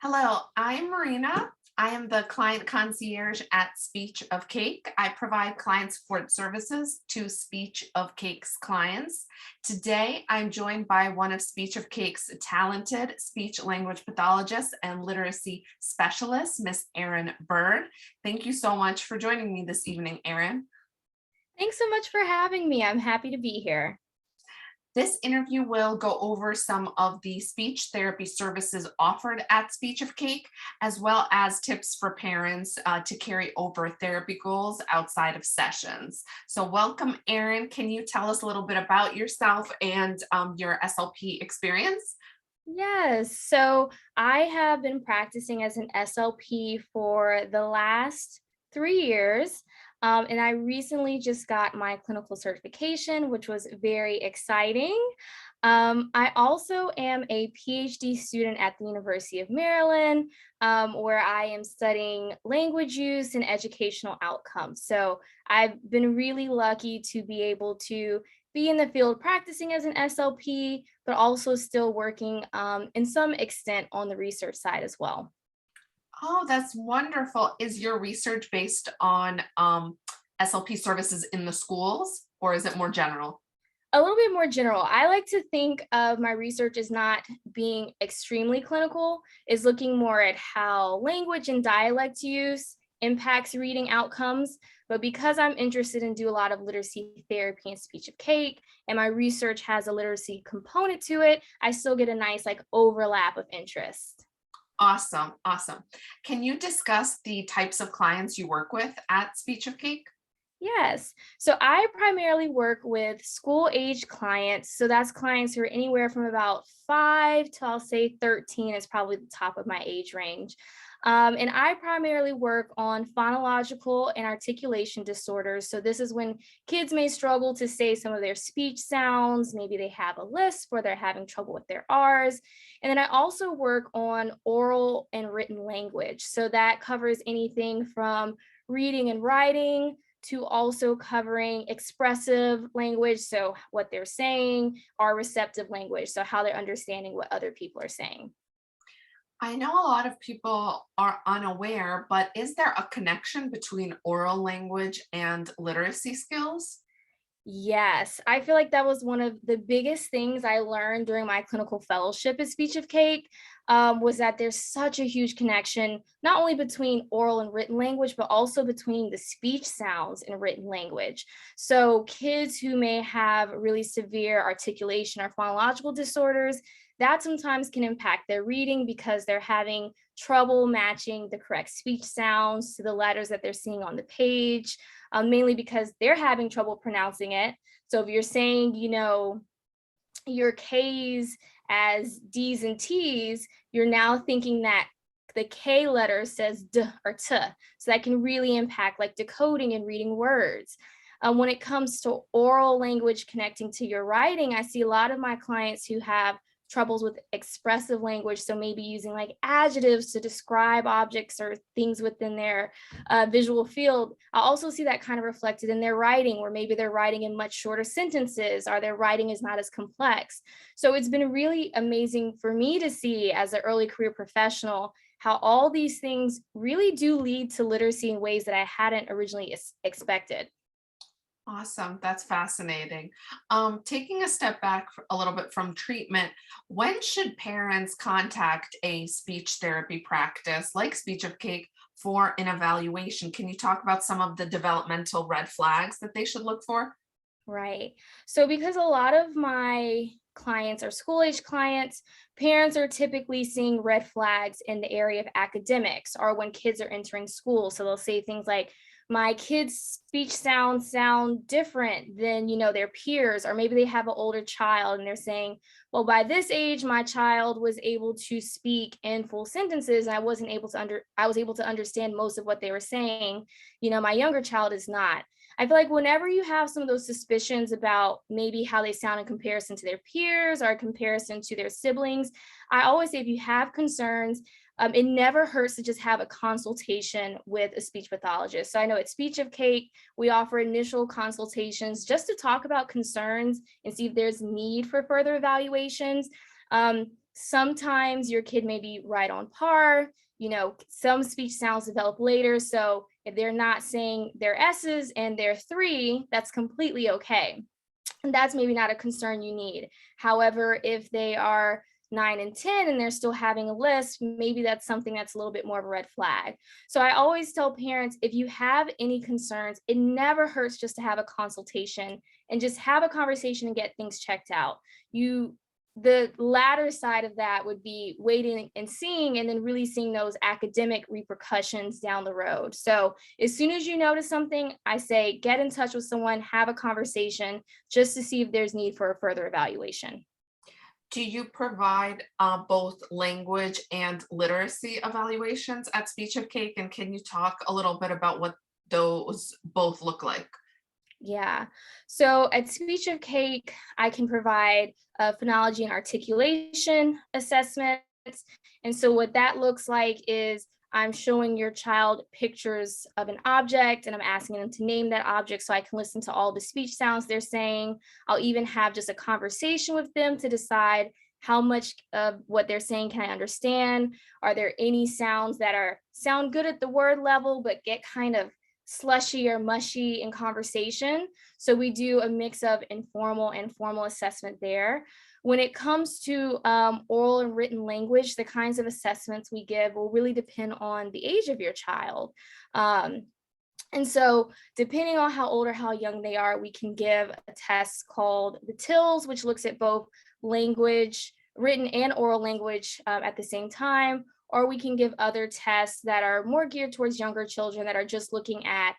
Hello, I'm Marina. I am the client concierge at Speech of Cake. I provide client support services to Speech of Cake's clients. Today, I'm joined by one of Speech of Cake's talented speech-language pathologists and literacy specialists, Miss Arynn Byrd. Thank you so much for joining me this evening, Arynn. Thanks so much for having me. I'm happy to be here. This interview will go over some of the speech therapy services offered at Speech of Cake, as well as tips for parents to carry over therapy goals outside of sessions. So welcome, Arynn. Can you tell us a little bit about yourself and your SLP experience? Yes, so I have been practicing as an SLP for the last 3 years. And I recently just got my clinical certification, which was very exciting. I also am a PhD student at the University of Maryland, where I am studying language use and educational outcomes. So I've been really lucky to be able to be in the field practicing as an SLP, but also still working in some extent on the research side as well. Oh, that's wonderful. Is your research based on SLP services in the schools, or is it more general? A little bit more general. I like to think of my research as not being extremely clinical, is looking more at how language and dialect use impacts reading outcomes. But because I'm interested in do a lot of literacy therapy and speech of cake, and my research has a literacy component to it, I still get a nice like overlap of interest. Awesome, awesome. Can you discuss the types of clients you work with at Speech of Cake? Yes. So I primarily work with school age clients. So that's clients who are anywhere from about 5 to I'll say 13 is probably the top of my age range. And I primarily work on phonological and articulation disorders. So this is when kids may struggle to say some of their speech sounds. Maybe they have a lisp or they're having trouble with their R's. And then I also work on oral and written language. So that covers anything from reading and writing to also covering expressive language, so what they're saying, or receptive language, so how they're understanding what other people are saying. I know a lot of people are unaware, but is there a connection between oral language and literacy skills? Yes, I feel like that was one of the biggest things I learned during my clinical fellowship at Speech of Cake, was that there's such a huge connection, not only between oral and written language, but also between the speech sounds and written language. So kids who may have really severe articulation or phonological disorders, that sometimes can impact their reading because they're having trouble matching the correct speech sounds to the letters that they're seeing on the page, mainly because they're having trouble pronouncing it. So if you're saying, your K's as D's and T's, you're now thinking that the K letter says D or T. So that can really impact like decoding and reading words. When it comes to oral language connecting to your writing, I see a lot of my clients who have troubles with expressive language. So maybe using like adjectives to describe objects or things within their visual field. I also see that kind of reflected in their writing, where maybe they're writing in much shorter sentences or their writing is not as complex. So it's been really amazing for me to see as an early career professional how all these things really do lead to literacy in ways that I hadn't originally expected. Awesome. That's fascinating. Taking a step back a little bit from treatment, when should parents contact a speech therapy practice like Speech of Cake for an evaluation? Can you talk about some of the developmental red flags that they should look for? Right. So because a lot of my clients are school age clients, parents are typically seeing red flags in the area of academics or when kids are entering school. So they'll say things like, my kids' speech sound different than, their peers, or maybe they have an older child and they're saying, well, by this age, my child was able to speak in full sentences and I was able to understand most of what they were saying. My younger child is not. I feel like whenever you have some of those suspicions about maybe how they sound in comparison to their peers or in comparison to their siblings, I always say if you have concerns, it never hurts to just have a consultation with a speech pathologist. So I know at Speech of Cake, we offer initial consultations just to talk about concerns and see if there's need for further evaluations. sometimes your kid may be right on par. Some speech sounds develop later. So if they're not saying their S's and their three, that's completely okay. And that's maybe not a concern you need. However, if they are 9 and 10 and they're still having a list, maybe that's something that's a little bit more of a red flag. So I always tell parents, if you have any concerns, it never hurts just to have a consultation and just have a conversation and get things checked out. The latter side of that would be waiting and seeing, and then really seeing those academic repercussions down the road. So as soon as you notice something, I say get in touch with someone, have a conversation just to see if there's need for a further evaluation. Do you provide both language and literacy evaluations at Speech of Cake? And can you talk a little bit about what those both look like? Yeah. So at Speech of Cake, I can provide phonology and articulation assessments. And so what that looks like is I'm showing your child pictures of an object and I'm asking them to name that object so I can listen to all the speech sounds they're saying. I'll even have just a conversation with them to decide how much of what they're saying can I understand? Are there any sounds that sound good at the word level, but get kind of slushy or mushy in conversation? So we do a mix of informal and formal assessment there. When it comes to oral and written language, the kinds of assessments we give will really depend on the age of your child. And so depending on how old or how young they are, we can give a test called the TILS, which looks at both language, written and oral language at the same time, or we can give other tests that are more geared towards younger children that are just looking at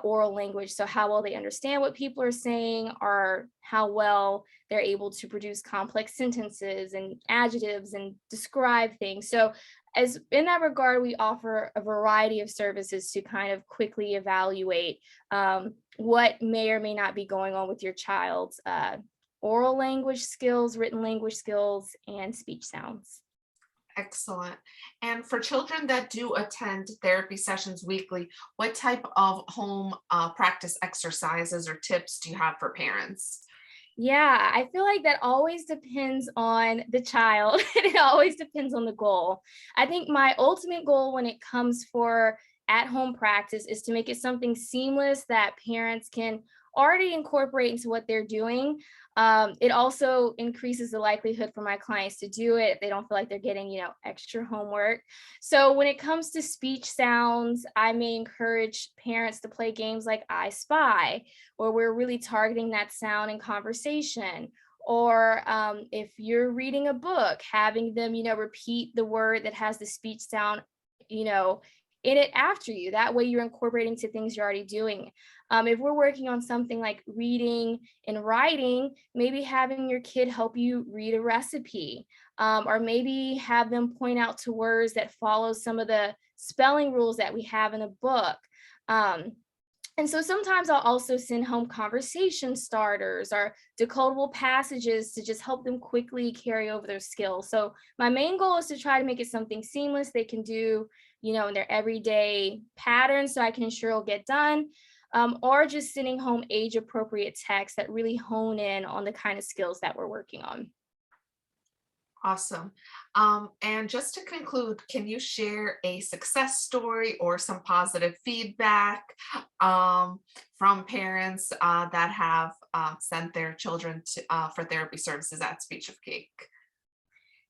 oral language. So how well they understand what people are saying, or how well they're able to produce complex sentences and adjectives and describe things. So as in that regard, we offer a variety of services to kind of quickly evaluate what may or may not be going on with your child's oral language skills, written language skills, and speech sounds. Excellent. And for children that do attend therapy sessions weekly, what type of home practice exercises or tips do you have for parents? Yeah, I feel like that always depends on the child and it always depends on the goal. I think my ultimate goal when it comes for at-home practice is to make it something seamless that parents can already incorporate into what they're doing. It also increases the likelihood for my clients to do it if they don't feel like they're getting, extra homework. So when it comes to speech sounds, I may encourage parents to play games like I Spy, where we're really targeting that sound in conversation. Or if you're reading a book, having them, repeat the word that has the speech sound, in it after you. That way you're incorporating to things you're already doing. If we're working on something like reading and writing, maybe having your kid help you read a recipe, or maybe have them point out to words that follow some of the spelling rules that we have in a book. And so sometimes I'll also send home conversation starters or decodable passages to just help them quickly carry over their skills. So my main goal is to try to make it something seamless they can do, in their everyday pattern so I can ensure it'll get done, or just sending home age appropriate texts that really hone in on the kind of skills that we're working on. Awesome. And just to conclude, can you share a success story or some positive feedback from parents that have sent their children for therapy services at Speech of Cake?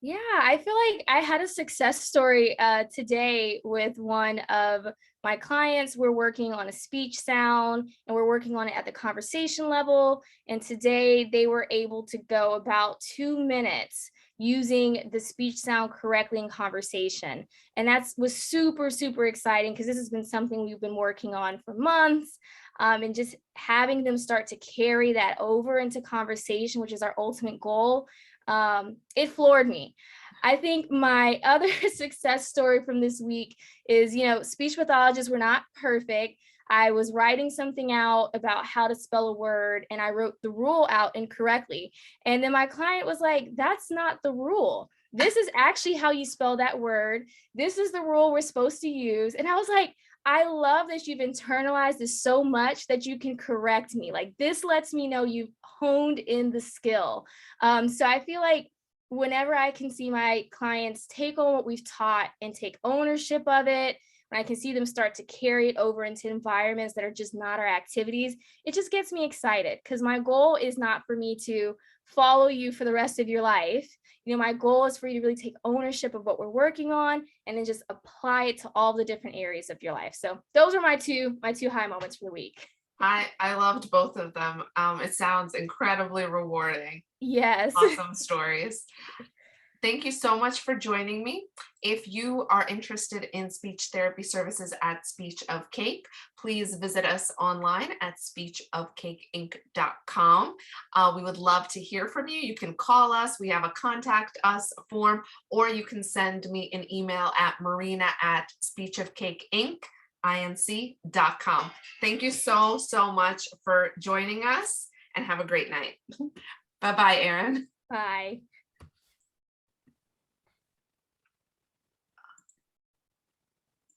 Yeah, I feel like I had a success story today with one of my clients. We're working on a speech sound and we're working on it at the conversation level. And today they were able to go about 2 minutes using the speech sound correctly in conversation. And that was super, super exciting because this has been something we've been working on for months. And just having them start to carry that over into conversation, which is our ultimate goal, it floored me. I think my other success story from this week is, speech pathologists were not perfect. I was writing something out about how to spell a word and I wrote the rule out incorrectly. And then my client was like, that's not the rule. This is actually how you spell that word. This is the rule we're supposed to use. And I was like, I love that you've internalized this so much that you can correct me. Like this lets me know you've honed in the skill. So I feel like whenever I can see my clients take on what we've taught and take ownership of it, when I can see them start to carry it over into environments that are just not our activities, it just gets me excited because my goal is not for me to follow you for the rest of your life. My goal is for you to really take ownership of what we're working on and then just apply it to all the different areas of your life. So those are my two high moments for the week. I loved both of them. It sounds incredibly rewarding. Yes. Awesome stories. Thank you so much for joining me. If you are interested in speech therapy services at Speech of Cake, please visit us online at speechofcakeinc.com. We would love to hear from you. You can call us. We have a contact us form, or you can send me an email at marina@speechofcakeinc.com. Thank you so much for joining us, and have a great night. Bye-bye, Arynn. Bye.